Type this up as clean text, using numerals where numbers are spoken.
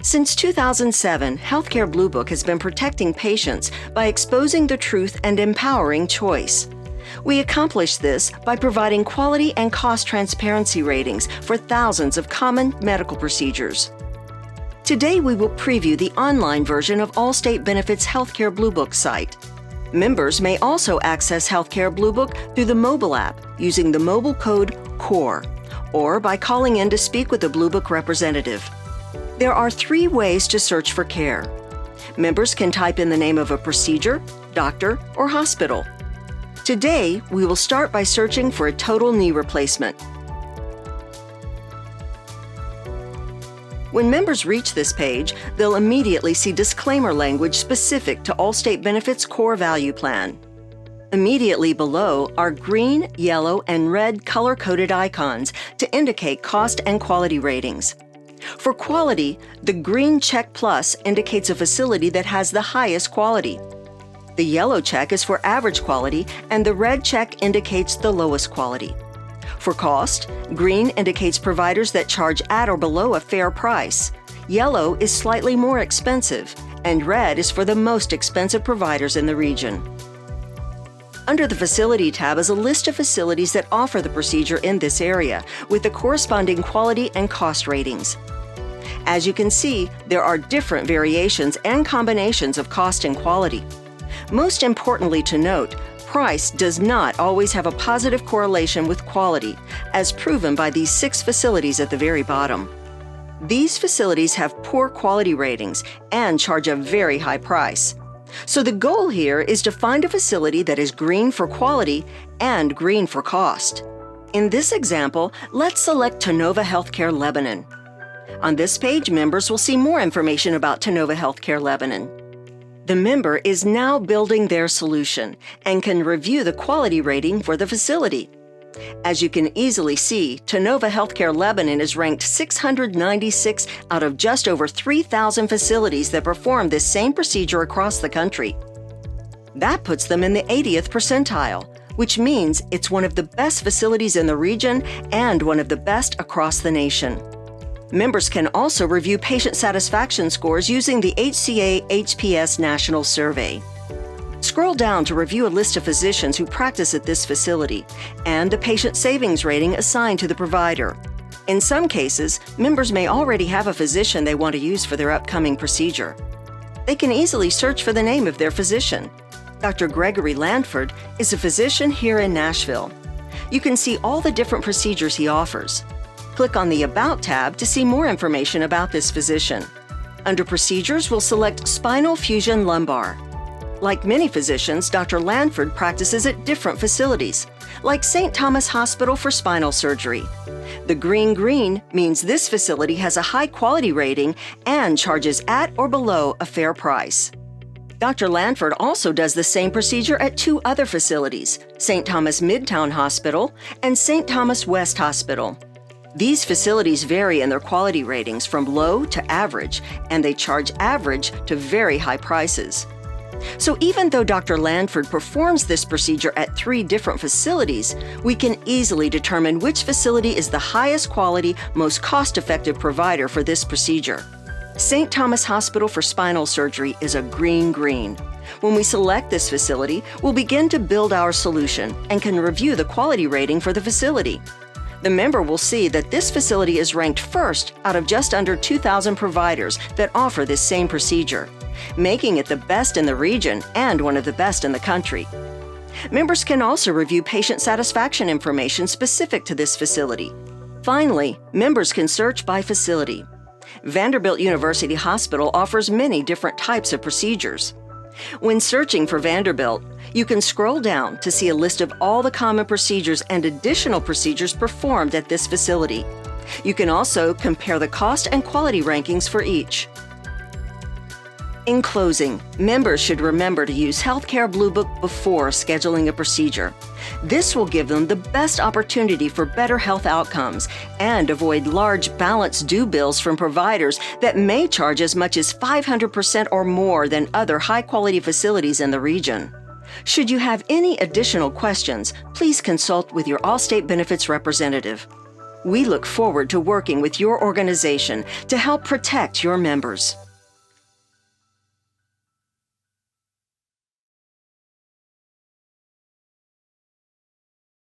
Since 2007, Healthcare Blue Book has been protecting patients by exposing the truth and empowering choice. We accomplish this by providing quality and cost transparency ratings for thousands of common medical procedures. Today, we will preview the online version of Allstate Benefits Healthcare Blue Book site. Members may also access Healthcare Blue Book through the mobile app using the mobile code CORE or by calling in to speak with a Blue Book representative. There are 3 ways to search for care. Members can type in the name of a procedure, doctor, or hospital. Today, we will start by searching for a total knee replacement. When members reach this page, they'll immediately see disclaimer language specific to Allstate Benefits Core Value Plan. Immediately below are green, yellow, and red color-coded icons to indicate cost and quality ratings. For quality, the green check plus indicates a facility that has the highest quality. The yellow check is for average quality, and the red check indicates the lowest quality. For cost, green indicates providers that charge at or below a fair price. Yellow is slightly more expensive, and red is for the most expensive providers in the region. Under the Facility tab is a list of facilities that offer the procedure in this area, with the corresponding quality and cost ratings. As you can see, there are different variations and combinations of cost and quality. Most importantly to note, price does not always have a positive correlation with quality, as proven by these 6 facilities at the very bottom. These facilities have poor quality ratings and charge a very high price. So the goal here is to find a facility that is green for quality and green for cost. In this example, let's select Tonova Healthcare Lebanon. On this page, members will see more information about Tonova Healthcare Lebanon. The member is now building their solution and can review the quality rating for the facility. As you can easily see, Tonova Healthcare Lebanon is ranked 696 out of just over 3,000 facilities that perform this same procedure across the country. That puts them in the 80th percentile, which means it's one of the best facilities in the region and one of the best across the nation. Members can also review patient satisfaction scores using the HCA HPS National Survey. Scroll down to review a list of physicians who practice at this facility and the patient savings rating assigned to the provider. In some cases, members may already have a physician they want to use for their upcoming procedure. They can easily search for the name of their physician. Dr. Gregory Landford is a physician here in Nashville. You can see all the different procedures he offers. Click on the About tab to see more information about this physician. Under Procedures, we'll select Spinal Fusion Lumbar. Like many physicians, Dr. Landford practices at different facilities, like St. Thomas Hospital for spinal surgery. The green means this facility has a high quality rating and charges at or below a fair price. Dr. Landford also does the same procedure at 2 other facilities, St. Thomas Midtown Hospital and St. Thomas West Hospital. These facilities vary in their quality ratings from low to average, and they charge average to very high prices. So even though Dr. Landford performs this procedure at 3 different facilities, we can easily determine which facility is the highest quality, most cost-effective provider for this procedure. St. Thomas Hospital for Spinal Surgery is a green. When we select this facility, we'll begin to build our solution and can review the quality rating for the facility. The member will see that this facility is ranked first out of just under 2,000 providers that offer this same procedure, making it the best in the region and one of the best in the country. Members can also review patient satisfaction information specific to this facility. Finally, members can search by facility. Vanderbilt University Hospital offers many different types of procedures. When searching for Vanderbilt, you can scroll down to see a list of all the common procedures and additional procedures performed at this facility. You can also compare the cost and quality rankings for each. In closing, members should remember to use Healthcare Blue Book before scheduling a procedure. This will give them the best opportunity for better health outcomes and avoid large balance due bills from providers that may charge as much as 500% or more than other high-quality facilities in the region. Should you have any additional questions, please consult with your Allstate Benefits representative. We look forward to working with your organization to help protect your members.